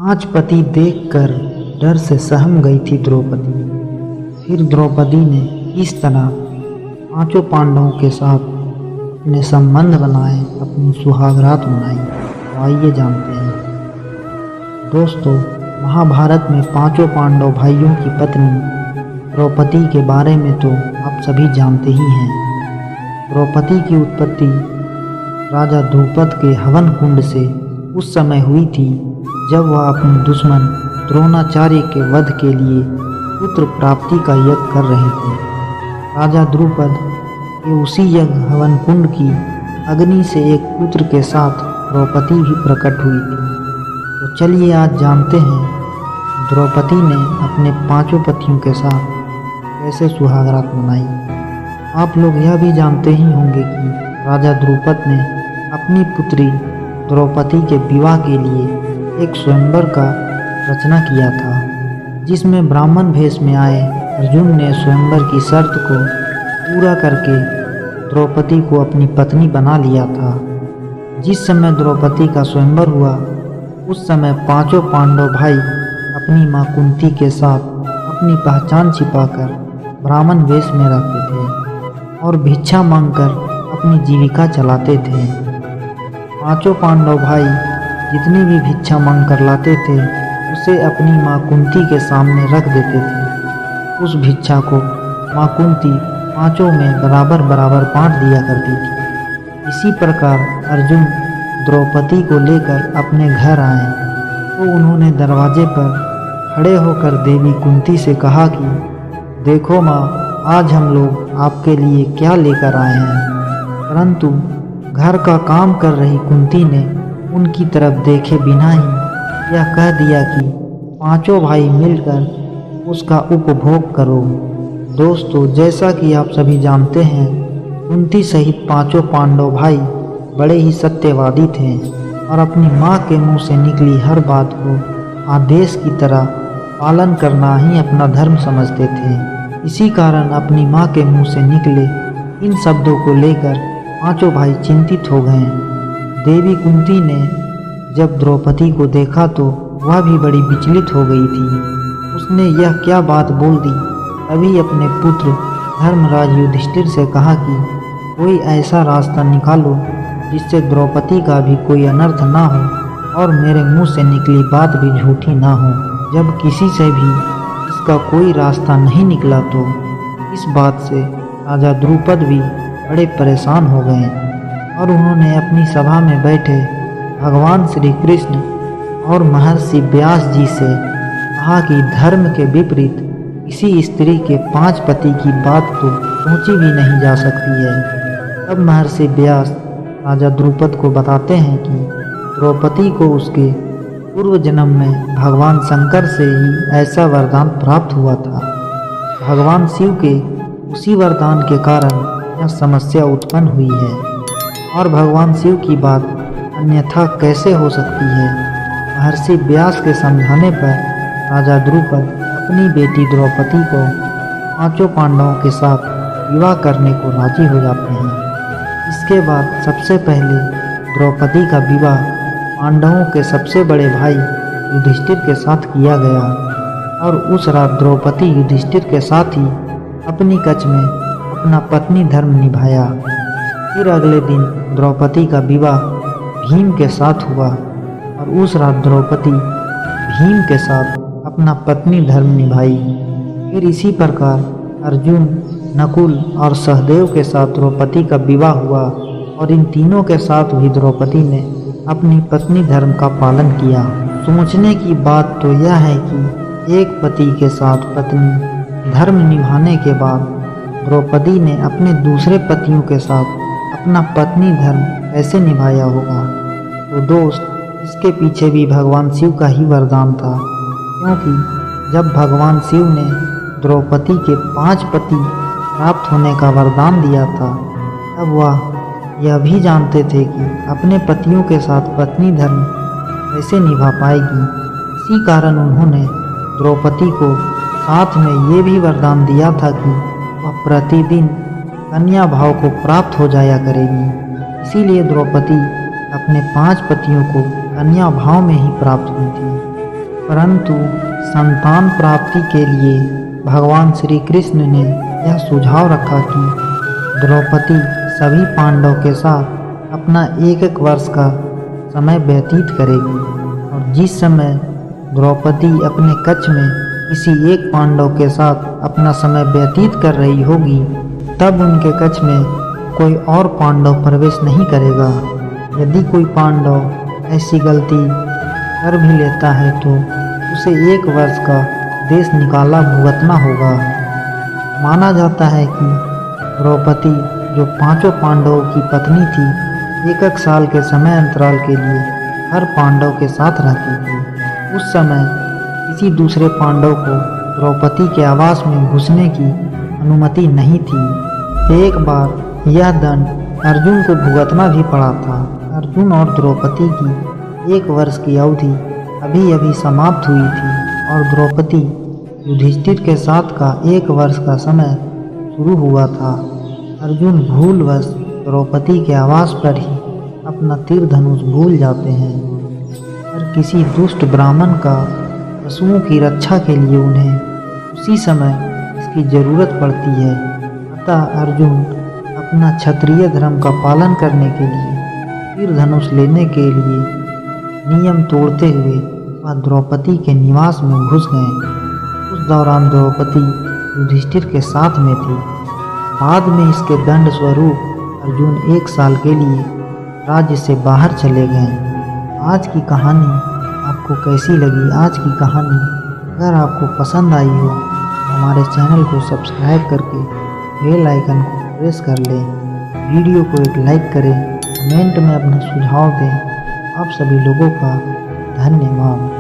पांच पति देखकर डर से सहम गई थी द्रौपदी। फिर द्रौपदी ने इस तरह पांचों पांडवों के साथ अपने संबंध बनाए, अपनी सुहागरात मनाई। तो आइए जानते हैं। दोस्तों, महाभारत में पांचों पांडव भाइयों की पत्नी द्रौपदी के बारे में तो आप सभी जानते ही हैं। द्रौपदी की उत्पत्ति राजा द्रुपद के हवन कुंड से उस समय हुई थी जब वह अपने दुश्मन द्रोणाचार्य के वध के लिए पुत्र प्राप्ति का यज्ञ कर रहे थे। राजा द्रुपद के उसी यज्ञ हवन कुंड की अग्नि से एक पुत्र के साथ द्रौपदी भी प्रकट हुई थी। तो चलिए आज जानते हैं द्रौपदी ने अपने पांचों पतियों के साथ कैसे सुहागरात मनाई। आप लोग यह भी जानते ही होंगे कि राजा द्रुपद ने अपनी पुत्री द्रौपदी के विवाह के लिए एक स्वयंवर का रचना किया था, जिसमें ब्राह्मण वेश में आए अर्जुन ने स्वयंवर की शर्त को पूरा करके द्रौपदी को अपनी पत्नी बना लिया था। जिस समय द्रौपदी का स्वयंवर हुआ उस समय पांचों पांडव भाई अपनी मां कुंती के साथ अपनी पहचान छिपाकर ब्राह्मण वेश में रहते थे और भिक्षा मांगकर अपनी जीविका चलाते थे। पांचों पांडव भाई जितनी भी भिक्षा मांग कर लाते थे उसे अपनी मां कुंती के सामने रख देते थे। उस भिक्षा को मां कुंती पांचों में बराबर बराबर बांट दिया करती थी। इसी प्रकार अर्जुन द्रौपदी को लेकर अपने घर आए तो उन्होंने दरवाजे पर खड़े होकर देवी कुंती से कहा कि देखो माँ, आज हम लोग आपके लिए क्या लेकर आए हैं। परंतु घर का काम कर रही कुंती ने उनकी तरफ देखे बिना ही यह कह दिया कि पांचों भाई मिलकर उसका उपभोग करो। दोस्तों, जैसा कि आप सभी जानते हैं, कुंती सहित पांचों पांडव भाई बड़े ही सत्यवादी थे और अपनी माँ के मुंह से निकली हर बात को आदेश की तरह पालन करना ही अपना धर्म समझते थे। इसी कारण अपनी माँ के मुंह से निकले इन शब्दों को लेकर पांचों भाई चिंतित हो गए। देवी कुंती ने जब द्रौपदी को देखा तो वह भी बड़ी विचलित हो गई थी। उसने यह क्या बात बोल दी। तभी अपने पुत्र धर्मराज युधिष्ठिर से कहा कि कोई ऐसा रास्ता निकालो जिससे द्रौपदी का भी कोई अनर्थ ना हो और मेरे मुंह से निकली बात भी झूठी ना हो। जब किसी से भी इसका कोई रास्ता नहीं निकला तो इस बात से राजा द्रुपद भी बड़े परेशान हो गए और उन्होंने अपनी सभा में बैठे भगवान श्री कृष्ण और महर्षि व्यास जी से कहा कि धर्म के विपरीत किसी स्त्री के पांच पति की बात तो सोची भी नहीं जा सकती है। तब महर्षि व्यास राजा द्रुपद को बताते हैं कि द्रौपदी को उसके पूर्व जन्म में भगवान शंकर से ही ऐसा वरदान प्राप्त हुआ था। भगवान शिव के उसी वरदान के कारण यह समस्या उत्पन्न हुई है और भगवान शिव की बात अन्यथा कैसे हो सकती है। महर्षि व्यास के समझाने पर राजा द्रुपद अपनी बेटी द्रौपदी को पांचों पांडवों के साथ विवाह करने को राजी हो जाते हैं। इसके बाद सबसे पहले द्रौपदी का विवाह पांडवों के सबसे बड़े भाई युधिष्ठिर के साथ किया गया और उस रात द्रौपदी युधिष्ठिर के साथ ही अपनी कक्ष में अपना पत्नी धर्म निभाया। फिर अगले दिन द्रौपदी का विवाह भीम के साथ हुआ और उस रात द्रौपदी भीम के साथ अपना पत्नी धर्म निभाई। फिर इसी प्रकार अर्जुन, नकुल और सहदेव के साथ द्रौपदी का विवाह हुआ और इन तीनों के साथ भी द्रौपदी ने अपनी पत्नी धर्म का पालन किया। सोचने की बात तो यह है कि एक पति के साथ पत्नी धर्म निभाने के बाद द्रौपदी ने अपने दूसरे पतियों के साथ अपना पत्नी धर्म कैसे निभाया होगा। तो दोस्त, इसके पीछे भी भगवान शिव का ही वरदान था, क्योंकि जब भगवान शिव ने द्रौपदी के पांच पति प्राप्त होने का वरदान दिया था तब वह यह भी जानते थे कि अपने पतियों के साथ पत्नी धर्म कैसे निभा पाएगी। इसी कारण उन्होंने द्रौपदी को साथ में ये भी वरदान दिया था कि वह प्रतिदिन कन्या भाव को प्राप्त हो जाया करेगी। इसीलिए द्रौपदी अपने पांच पतियों को कन्या भाव में ही प्राप्त हुई थी। परंतु संतान प्राप्ति के लिए भगवान श्री कृष्ण ने यह सुझाव रखा कि द्रौपदी सभी पांडवों के साथ अपना एक एक वर्ष का समय व्यतीत करेगी और जिस समय द्रौपदी अपने कक्ष में किसी एक पांडव के साथ अपना समय व्यतीत कर रही होगी तब उनके कक्ष में कोई और पांडव प्रवेश नहीं करेगा। यदि कोई पांडव ऐसी गलती कर भी लेता है तो उसे 1 वर्ष का देश निकाला भुगतना होगा। माना जाता है कि द्रौपदी जो 5 पांडवों की पत्नी थी 1 साल के समय अंतराल के लिए हर पांडव के साथ रहती थी। उस समय किसी दूसरे पांडव को द्रौपदी के आवास में घुसने की अनुमति नहीं थी। एक बार यह दंड अर्जुन को भुगतना भी पड़ा था। अर्जुन और द्रौपदी की 1 वर्ष की अवधि अभी अभी समाप्त हुई थी और द्रौपदी युधिष्ठिर के साथ का 1 वर्ष का समय शुरू हुआ था। अर्जुन भूलवश द्रौपदी के आवास पर ही अपना तीर धनुष भूल जाते हैं और किसी दुष्ट ब्राह्मण का पशुओं की रक्षा के लिए उन्हें उसी समय इसकी जरूरत पड़ती है। अतः अर्जुन अपना क्षत्रिय धर्म का पालन करने के लिए तीर धनुष लेने के लिए नियम तोड़ते हुए वह द्रौपदी के निवास में घुस गए। उस दौरान द्रौपदी युधिष्ठिर के साथ में थी। बाद में इसके दंड स्वरूप अर्जुन 1 साल के लिए राज्य से बाहर चले गए। आज की कहानी आपको कैसी लगी? आज की कहानी अगर आपको पसंद आई हो तो हमारे चैनल को सब्सक्राइब करके बेल आइकन को प्रेस कर लें। वीडियो को एक लाइक करें, कमेंट में अपना सुझाव दें। आप सभी लोगों का धन्यवाद।